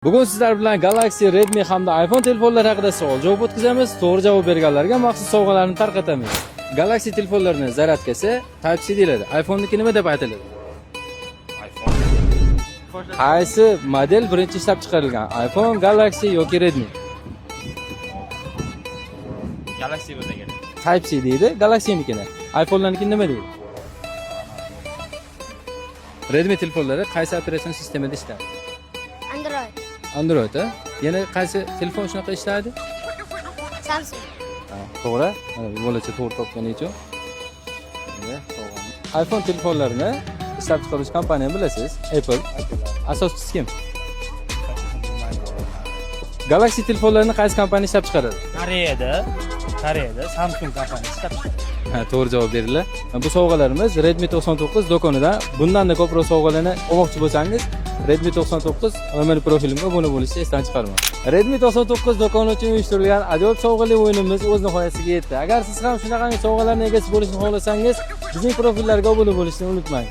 Bugun sizlar bilan Galaxy, Redmi hamda iPhone telefonlari haqida savol-javob o'tkazamiz. To'g'ri javob berganlarga maxsus sovg'alarni tarqatamiz. Galaxy telefonlarining zaryadkasi Type-C deyiladi. iPhone'niki nima deb aytiladi? iPhone. Qaysi model birinchi ishlab chiqarilgan? iPhone, Galaxy yoki Redmi? Galaxy bo'lsa kerak. Type-C deydi, Galaxy'nikini. iPhone'larniki nima deydi? Redmi telefonlari qaysi operatsion sistemada ishlaydi? Android, Android, a? Yana qaysi telefon shunaqa ishlaydi? Samsung, Ha, to'g'ri. Mana bu bolacha to'g'ri topgani uchun. iPhone telefonlarini ishlab chiqaruvchi kompaniyani bilasiz? Apple. Asoschisi kim? Galaxy telefonlarini qaysi kompaniya ishlab chiqaradi? Koreyada Samsung kompaniyasi ishlab chiqaradi. Ha, to'g'ri javob berildi. Bu sovg'alarimiz Redmi 99 do'konidan. Bundan-da ko'proq sovg'alarni olmoqchi bo'lsangiz, Redmi 99 mana profilimga obuna bo'lishni esdan chiqarmang. Redmi 99 do'koni uchun uyushtirilgan ajoyib sovg'ali o'yinimiz o'z nihoyasiga yetdi. Agar siz ham shunaqangi sovg'alarning egasi bo'lishni xohlasangiz, bizning profillarga obuna bo'lishni unutmang.